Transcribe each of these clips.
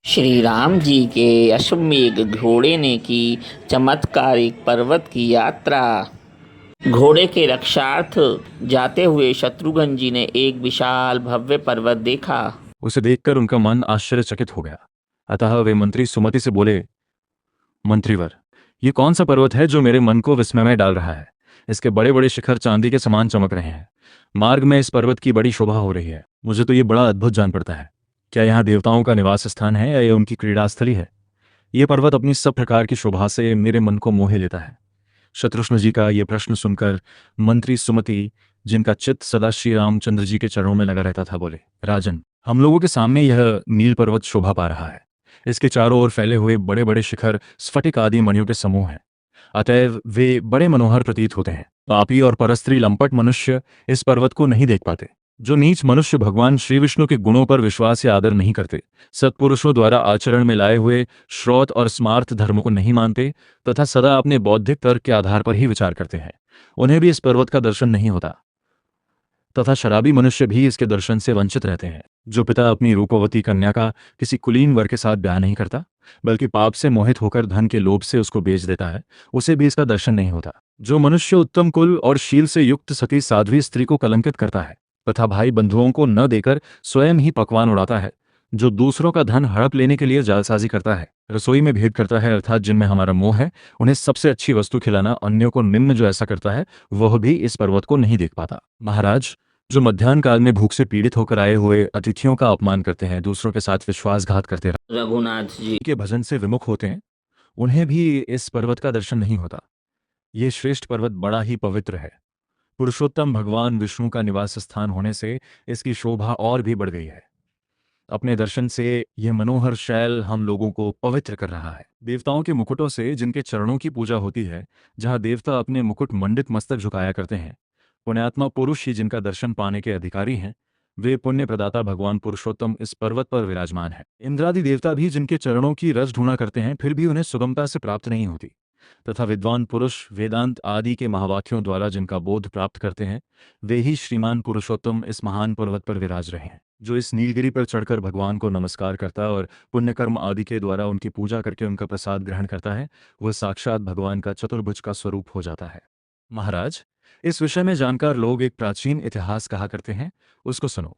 श्री राम जी के अश्वमेध घोड़े ने की चमत्कारिक पर्वत की यात्रा। घोड़े के रक्षार्थ जाते हुए शत्रुघ्न जी ने एक विशाल भव्य पर्वत देखा। उसे देखकर उनका मन आश्चर्यचकित हो गया। अतः वे मंत्री सुमति से बोले, मंत्रीवर, ये कौन सा पर्वत है जो मेरे मन को विस्मय में डाल रहा है। इसके बड़े बड़े शिखर चांदी के समान चमक रहे हैं। मार्ग में इस पर्वत की बड़ी शोभा हो रही है। मुझे तो ये बड़ा अद्भुत जान पड़ता है। क्या यहाँ देवताओं का निवास स्थान है या ये उनकी क्रीड़ास्थली है। ये पर्वत अपनी सब प्रकार की शोभा से मेरे मन को मोह लेता है। शत्रुघ्न जी का ये प्रश्न सुनकर मंत्री सुमति, जिनका चित्त सदा श्री रामचंद्र जी के चरणों में लगा रहता था, बोले, राजन, हम लोगों के सामने यह नील पर्वत शोभा पा रहा है। इसके चारों ओर फैले हुए बड़े बड़े शिखर स्फटिक आदि मणियों के समूह हैं। अतएव वे बड़े मनोहर प्रतीत होते हैं। पापी और परस्त्री लंपट मनुष्य इस पर्वत को नहीं देख पाते। जो नीच मनुष्य भगवान श्री विष्णु के गुणों पर विश्वास या आदर नहीं करते, सत्पुरुषों द्वारा आचरण में लाए हुए श्रौत और स्मार्थ धर्म को नहीं मानते तथा सदा अपने बौद्धिक तर्क के आधार पर ही विचार करते हैं, उन्हें भी इस पर्वत का दर्शन नहीं होता। तथा शराबी मनुष्य भी इसके दर्शन से वंचित रहते हैं। जो पिता अपनी रूपवती कन्या का किसी कुलीन वर के साथ ब्याह नहीं करता, बल्कि पाप से मोहित होकर धन के लोभ से उसको बेच देता है, उसे भी इसका दर्शन नहीं होता। जो मनुष्य उत्तम कुल और शील से युक्त सती साध्वी स्त्री को कलंकित करता है तथा भाई बंधुओं को न देकर स्वयं ही पकवान उड़ाता है, जो दूसरों का धन हड़प लेने के लिए जालसाजी करता है, रसोई में भेद करता है, अर्थात जिनमें हमारा मोह है, उन्हें सबसे अच्छी वस्तु खिलाना, अन्यों को निम्न जो ऐसा करता है, वह भी इस पर्वत को नहीं देख पाता। महाराज, जो मध्याह्न काल में भूख से पीड़ित होकर आए हुए अतिथियों का अपमान करते हैं, दूसरों के साथ विश्वासघात करते रघुनाथ जी के भजन से विमुख होते हैं, उन्हें भी इस पर्वत का दर्शन नहीं होता। ये श्रेष्ठ पर्वत बड़ा ही पवित्र है। पुरुषोत्तम भगवान विष्णु का निवास स्थान होने से इसकी शोभा और भी बढ़ गई है। अपने दर्शन से यह मनोहर शैल हम लोगों को पवित्र कर रहा है। देवताओं के मुकुटों से जिनके चरणों की पूजा होती है, जहाँ देवता अपने मुकुट मंडित मस्तक झुकाया करते हैं, पुण्यात्मा पुरुष ही जिनका दर्शन पाने के अधिकारी हैं, वे पुण्य प्रदाता भगवान पुरुषोत्तम इस पर्वत पर विराजमान है। इंद्रादि देवता भी जिनके चरणों की रस ढूंढा करते हैं, फिर भी उन्हें सुगमता से प्राप्त नहीं होती। तथा विद्वान पुरुष वेदांत आदि के महावाक्यों द्वारा जिनका बोध प्राप्त करते हैं, वे ही श्रीमान पुरुषोत्तम इस महान पर्वत पर विराज रहे हैं। जो इस नीलगिरी पर चढ़कर भगवान को नमस्कार करता और पुण्यकर्म आदि के द्वारा उनकी पूजा करके उनका प्रसाद ग्रहण करता है, वह साक्षात भगवान का चतुर्भुज का स्वरूप हो जाता है। महाराज, इस विषय में जानकार लोग एक प्राचीन इतिहास कहा करते हैं, उसको सुनो।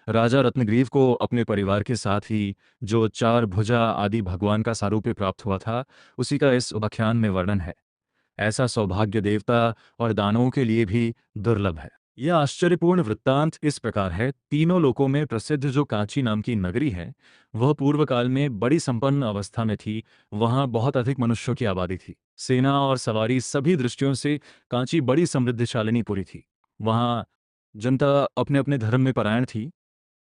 राजा रत्नग्रीव को अपने परिवार के साथ ही जो चार भुजा आदि भगवान का सारूप्य प्राप्त हुआ था, उसी का इस उपाख्यान में वर्णन है। ऐसा सौभाग्य देवता और दानवों के लिए भी दुर्लभ है। यह आश्चर्यपूर्ण वृत्तांत इस प्रकार है। तीनों लोकों में प्रसिद्ध जो कांची नाम की नगरी है, वह पूर्व काल में बड़ी संपन्न अवस्था में थी। वहां बहुत अधिक मनुष्यों की आबादी थी। सेना और सवारी सभी दृष्टियों से कांची बड़ी समृद्धशालिनी पुरी थी। वहां जनता अपने अपने धर्म में परायण थी।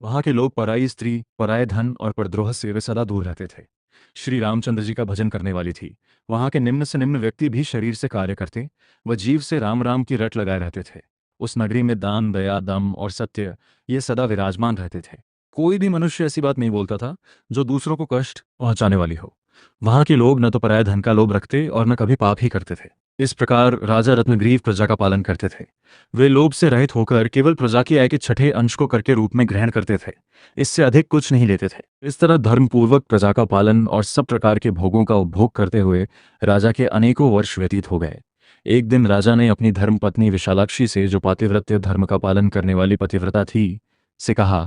वहां के लोग पराई स्त्री, पराये धन और परद्रोह से वे सदा दूर रहते थे। श्री रामचंद्र जी का भजन करने वाली थी। वहां के निम्न से निम्न व्यक्ति भी शरीर से कार्य करते व जीव से राम राम की रट लगाए रहते थे। उस नगरी में दान, दया, दम और सत्य ये सदा विराजमान रहते थे। कोई भी मनुष्य ऐसी बात नहीं बोलता था जो दूसरों को कष्ट पहुंचाने वाली हो। वहां के लोग न तो पराये धन का लोभ रखते और न कभी पाप ही करते थे। इस प्रकार राजा रत्नग्रीव प्रजा का पालन करते थे। वे लोभ से रहित होकर केवल प्रजा की आय के छठे अंश को कर के रूप में ग्रहण करते थे। इससे अधिक कुछ नहीं लेते थे। इस तरह धर्मपूर्वक प्रजा का पालन और सब प्रकार के भोगों का उपभोग करते हुए राजा के अनेकों वर्ष व्यतीत हो गए। एक दिन राजा ने अपनी धर्मपत्नी विशालाक्षी से, जो पातिव्रत्य धर्म का पालन करने वाली पतिव्रता थी, से कहा,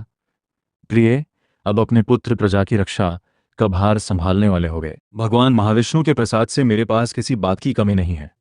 प्रिय, अब अपने पुत्र प्रजा की रक्षा का भार संभालने वाले हो गए। भगवान महाविष्णु के प्रसाद से मेरे पास किसी बात की कमी नहीं है।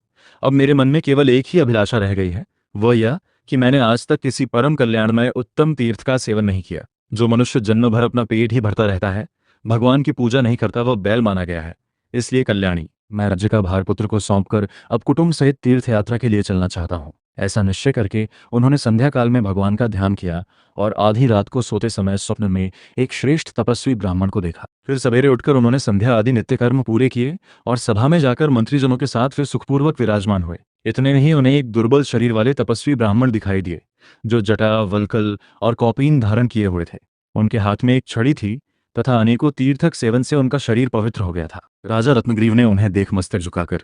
अब मेरे मन में केवल एक ही अभिलाषा रह गई है, वह यह कि मैंने आज तक किसी परम कल्याणमय उत्तम तीर्थ का सेवन नहीं किया। जो मनुष्य जन्म भर अपना पेट ही भरता रहता है, भगवान की पूजा नहीं करता, वह बैल माना गया है। इसलिए कल्याणी, मैं राज्य का भार पुत्र को सौंपकर अब कुटुंब सहित तीर्थ यात्रा के लिए चलना चाहता हूँ। ऐसा निश्चय करके उन्होंने संध्या काल में भगवान का ध्यान किया और आधी रात को सोते समय स्वप्न में एक श्रेष्ठ तपस्वी ब्राह्मण को देखा। फिर सवेरे उठकर उन्होंने संध्या आदि नित्य कर्म पूरे किए और सभा में जाकर मंत्रीजनों के साथ फिर सुखपूर्वक विराजमान हुए। इतने में ही उन्हें एक दुर्बल शरीर वाले तपस्वी ब्राह्मण दिखाई दिए, जो जटा, वल्कल और कौपीन धारण किए हुए थे। उनके हाथ में एक छड़ी थी तथा अनेकों तीर्थक सेवन से उनका शरीर पवित्र हो गया था। राजा रत्नग्रीव ने उन्हें देख मस्तक झुकाकर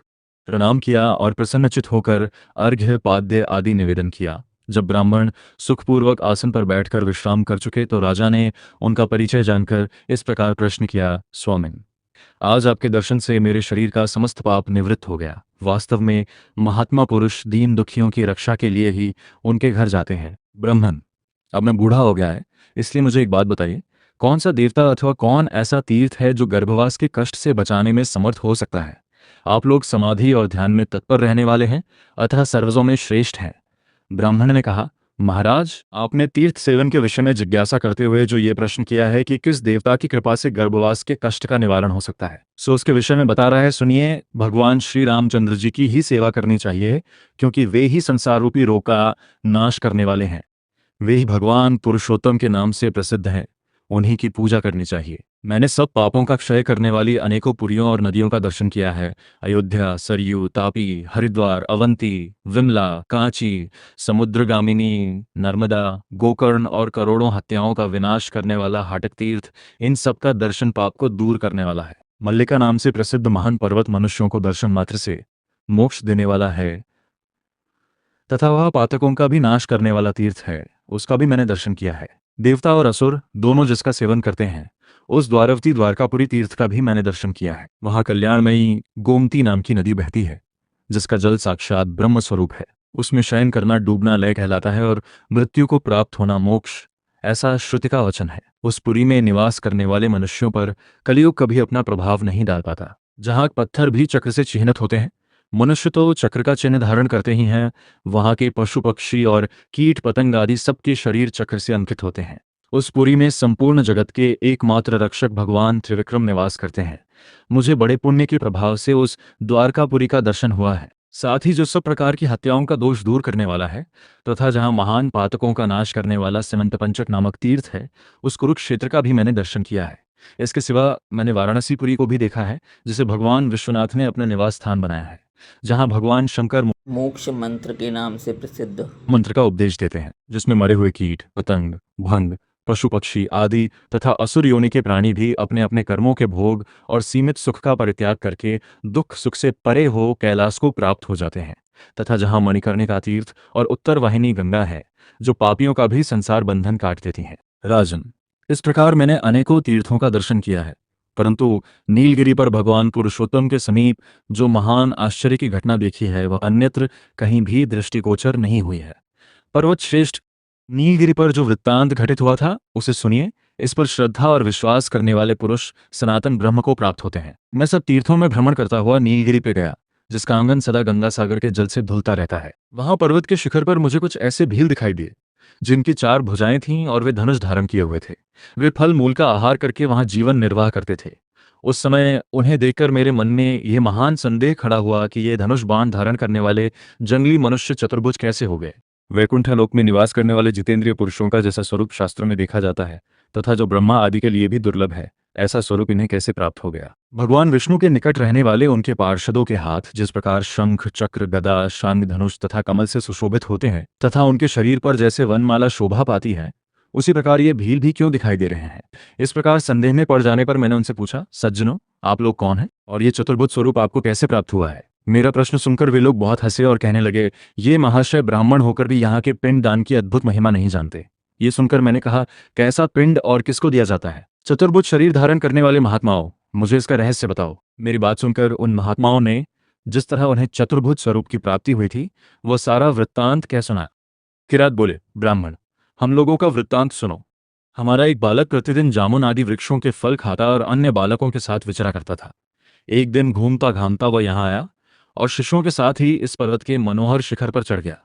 प्रणाम किया और प्रसन्नचित होकर अर्घ्य, पाद्य आदि निवेदन किया। जब ब्राह्मण सुखपूर्वक आसन पर बैठकर विश्राम कर चुके तो राजा ने उनका परिचय जानकर इस प्रकार प्रश्न किया, स्वामिन, आज आपके दर्शन से मेरे शरीर का समस्त पाप निवृत्त हो गया। वास्तव में महात्मा पुरुष दीन दुखियों की रक्षा के लिए ही उनके घर जाते हैं। ब्राह्मण, अब मैं बूढ़ा हो गया है, इसलिए मुझे एक बात बताइए, कौन सा देवता अथवा कौन ऐसा तीर्थ है जो गर्भवास के कष्ट से बचाने में समर्थ हो सकता है? आप लोग समाधि और ध्यान में तत्पर रहने वाले हैं, अतः सर्वजों में श्रेष्ठ हैं। ब्राह्मण ने कहा, महाराज, आपने तीर्थ सेवन के विषय में जिज्ञासा करते हुए जो ये प्रश्न किया है कि किस देवता की कृपा से गर्भवास के कष्ट का निवारण हो सकता है, सो उसके विषय में बता रहा है। सुनिए, भगवान श्री रामचंद्र जी की ही सेवा करनी चाहिए, क्योंकि वे ही संसार रूपी रोग का नाश करने वाले हैं। वे ही भगवान पुरुषोत्तम के नाम से प्रसिद्ध हैं, उन्हीं की पूजा करनी चाहिए। मैंने सब पापों का क्षय करने वाली अनेकों पुरियों और नदियों का दर्शन किया है। अयोध्या, सरयू, तापी, हरिद्वार, अवंती, विमला, कांची, समुद्रगामिनी, नर्मदा, गोकर्ण और करोड़ों हत्याओं का विनाश करने वाला हाटक तीर्थ, इन सब का दर्शन पाप को दूर करने वाला है। मल्लिका नाम से प्रसिद्ध महान पर्वत मनुष्यों को दर्शन मात्र से मोक्ष देने वाला है, तथा वह पातकों का भी नाश करने वाला तीर्थ है, उसका भी मैंने दर्शन किया है। देवता और असुर दोनों जिसका सेवन करते हैं, उस द्वारवती द्वारकापुरी तीर्थ का भी मैंने दर्शन किया है। वहां कल्याणमयी गोमती नाम की नदी बहती है, जिसका जल साक्षात ब्रह्म स्वरूप है। उसमें शयन करना डूबना लय कहलाता है और मृत्यु को प्राप्त होना मोक्ष, ऐसा श्रुति का वचन है। उस पुरी में निवास करने वाले मनुष्यों पर कलियुग कभी अपना प्रभाव नहीं डाल पाता। जहां पत्थर भी चक्र से चिह्नित होते हैं, मनुष्य तो चक्र का चिन्ह धारण करते ही हैं, वहां के पशु पक्षी और कीट पतंग आदि सबके शरीर चक्र से अंकित होते हैं। उस पुरी में संपूर्ण जगत के एकमात्र रक्षक भगवान त्रिविक्रम निवास करते हैं। मुझे बड़े पुण्य के प्रभाव से उस द्वारकापुरी का दर्शन हुआ है, साथ ही जो सब प्रकार की हत्याओं का दोष दूर करने वाला है, तथा जहां महान पातकों का नाश करने वाला सिमंतपंचक नामक तीर्थ है, उस कुरुक्षेत्र का भी मैंने दर्शन किया है। इसके सिवा मैंने वाराणसीपुरी को भी देखा है, जिसे भगवान विश्वनाथ ने अपना निवास स्थान बनाया है, जहां भगवान शंकर मोक्ष मंत्र के नाम से प्रसिद्ध मंत्र का उपदेश देते हैं, जिसमें मरे हुए कीट पतंग भंग पशु पक्षी आदि तथा असुर योनि के प्राणी भी अपने अपने कर्मों के भोग और सीमित सुख का परित्याग करके दुख सुख से परे हो कैलाश को प्राप्त हो जाते हैं, तथा जहां मणिकर्णिका तीर्थ और उत्तर वाहिनी गंगा है, जो पापियों का भी संसार बंधन काट देती हैं। राजन, इस प्रकार मैंने अनेकों तीर्थों का दर्शन किया है, परंतु नीलगिरी पर भगवान पुरुषोत्तम के समीप जो महान आश्चर्य की घटना देखी है, वह अन्यत्र कहीं भी दृष्टिगोचर नहीं हुई है। पर्वत श्रेष्ठ, नीलगिरी पर जो वृत्तांत घटित हुआ था, उसे सुनिए। इस पर श्रद्धा और विश्वास करने वाले पुरुष सनातन ब्रह्म को प्राप्त होते हैं। मैं सब तीर्थों में भ्रमण करता हुआ नीलगिरी पे गया, जिसका आंगन सदा गंगा सागर के जल से धुलता रहता है। वहां पर्वत के शिखर पर मुझे कुछ ऐसे भील दिखाई दिए, जिनकी 4 भुजाएं थीं और वे धनुष धारण किए हुए थे। वे फल मूल का आहार करके वहां जीवन निर्वाह करते थे। उस समय उन्हें देखकर मेरे मन में यह महान संदेह खड़ा हुआ कि ये धनुष बाण धारण करने वाले जंगली मनुष्य चतुर्भुज कैसे हो गए। वैकुंठ लोक में निवास करने वाले जितेंद्रिय पुरुषों का जैसा स्वरूप शास्त्रों में देखा जाता है, तथा जो ब्रह्मा आदि के लिए भी दुर्लभ है, ऐसा स्वरूप इन्हें कैसे प्राप्त हो गया। भगवान विष्णु के निकट रहने वाले उनके पार्षदों के हाथ जिस प्रकार शंख चक्र गदा शांग धनुष तथा कमल से सुशोभित होते हैं, तथा उनके शरीर पर जैसे वनमाला शोभा पाती है, उसी प्रकार ये भील भी क्यों दिखाई दे रहे हैं। इस प्रकार संदेह में पड़ जाने पर मैंने उनसे पूछा, सज्जनों, आप लोग कौन हैं और ये चतुर्भुज स्वरूप आपको कैसे प्राप्त हुआ है। मेरा प्रश्न सुनकर वे लोग बहुत हंसे और कहने लगे, ये महाशय ब्राह्मण होकर भी यहाँ के पिंड दान की अद्भुत महिमा नहीं जानते। ये सुनकर मैंने कहा, कैसा पिंड और किसको दिया जाता है। चतुर्भुज शरीर धारण करने वाले महात्माओं, मुझे इसका रहस्य बताओ। मेरी बात सुनकर उन महात्माओं ने जिस तरह उन्हें चतुर्भुज स्वरूप की प्राप्ति हुई थी, वह सारा वृत्तांत कह सुनाया। किरात बोले, ब्राह्मण, हम लोगों का वृत्तांत सुनो। हमारा एक बालक प्रतिदिन जामुन आदि वृक्षों के फल खाता और अन्य बालकों के साथ विचरा करता था। एक दिन घूमता घामता वह यहाँ आया और शिष्यों के साथ ही इस पर्वत के मनोहर शिखर पर चढ़ गया।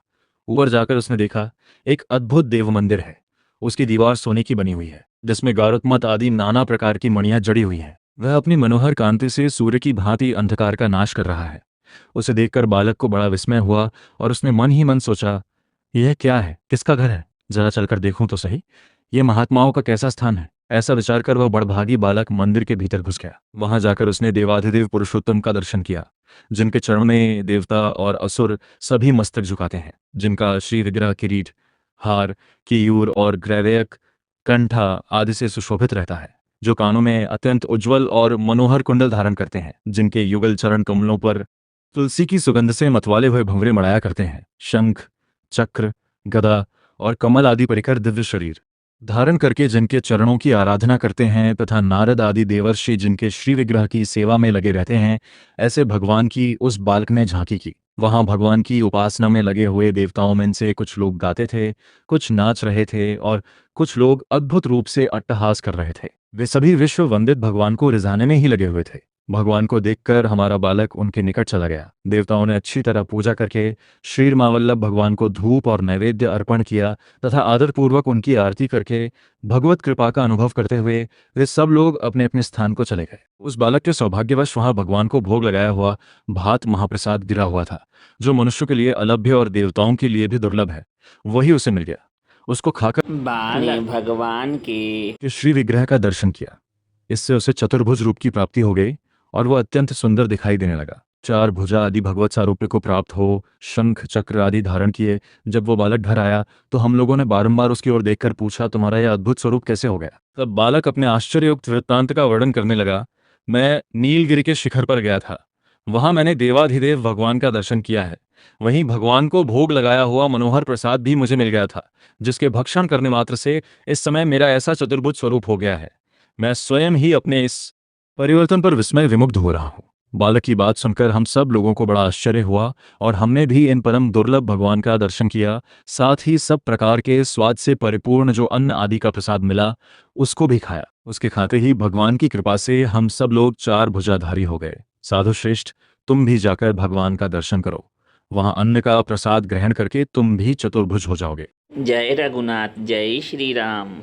ऊपर जाकर उसने देखा, एक अद्भुत देव मंदिर है। उसकी दीवार सोने की बनी हुई है, जिसमें गारुत्मत आदि नाना प्रकार की मणियां जड़ी हुई हैं। वह अपनी मनोहर कांति से सूर्य की भांति अंधकार का नाश कर रहा है। उसे देखकर बालक को बड़ा विस्मय हुआ और उसने मन ही मन सोचा, यह क्या है, किसका घर है, जरा चलकर देखूं तो सही, ये महात्माओं का कैसा स्थान है। ऐसा विचार कर वह बड़भागी बालक मंदिर के भीतर घुस गया। वहां जाकर उसने देवाधिदेव पुरुषोत्तम का दर्शन किया, जिनके चरण में देवता और असुर सभी मस्तक झुकाते हैं, जिनका श्री विग्रह किरीट हार केयूर और ग्रैवेयक कंठा आदि से सुशोभित रहता है, जो कानों में अत्यंत उज्ज्वल और मनोहर कुंडल धारण करते हैं, जिनके युगल चरण कमलों पर तुलसी की सुगंध से मतवाले हुए भंवरे मढ़ाया करते हैं। शंख चक्र गदा और कमल आदि परिकर दिव्य शरीर धारण करके जिनके चरणों की आराधना करते हैं तथा नारद आदि देवर्षि जिनके श्री विग्रह की सेवा में लगे रहते हैं, ऐसे भगवान की उस बालक ने झांकी की। वहां भगवान की उपासना में लगे हुए देवताओं में से कुछ लोग गाते थे, कुछ नाच रहे थे और कुछ लोग अद्भुत रूप से अट्टहास कर रहे थे। वे सभी विश्व वंदित भगवान को रिझाने में ही लगे हुए थे। भगवान को देखकर हमारा बालक उनके निकट चला गया। देवताओं ने अच्छी तरह पूजा करके श्री मावल्लभ भगवान को धूप और नैवेद्य अर्पण किया तथा आदरपूर्वक उनकी आरती करके भगवत कृपा का अनुभव करते हुए वे सब लोग अपने अपने स्थान को चले गए। उस बालक के सौभाग्यवश वहां भगवान को भोग लगाया हुआ भात महाप्रसाद गिरा हुआ था, जो मनुष्यों के लिए अलभ्य और देवताओं के लिए भी दुर्लभ है। वही उसे मिल गया। उसको खाकर बाल ने भगवान के श्री विग्रह का दर्शन किया। इससे उसे चतुर्भुज रूप की प्राप्ति हो गई और वह अत्यंत सुंदर दिखाई देने लगा। चार भुजा आदि भगवत सारूप्य को प्राप्त हो शंख चक्र आदि धारण किए जब वो बालक घर आया तो हम लोगों ने बारंबार उसकी ओर देखकर पूछा, तुम्हारा यह अद्भुत स्वरूप कैसे हो गया? तब बालक अपने आश्चर्ययुक्त वृत्तांत का वर्णन करने लगा। मैं नीलगिरी के शिखर पर गया था। वहां मैंने देवाधिदेव भगवान का दर्शन किया है। वहीं भगवान को भोग लगाया हुआ मनोहर प्रसाद भी मुझे मिल गया था, जिसके भक्षण करने मात्र से इस समय मेरा ऐसा चतुर्भुज स्वरूप हो गया है। मैं स्वयं ही अपने इस परिवर्तन पर विस्मय विमुग्ध हो रहा हूँ। बालक की बात सुनकर हम सब लोगों को बड़ा आश्चर्य हुआ और हमने भी इन परम दुर्लभ भगवान का दर्शन किया। साथ ही सब प्रकार के स्वाद से परिपूर्ण जो अन्न आदि का प्रसाद मिला उसको भी खाया। उसके खाते ही भगवान की कृपा से हम सब लोग चार भुजाधारी हो गए। साधु श्रेष्ठ, तुम भी जाकर भगवान का दर्शन करो। वहां अन्न का प्रसाद ग्रहण करके तुम भी चतुर्भुज हो जाओगे। जय रघुनाथ, जय श्री राम।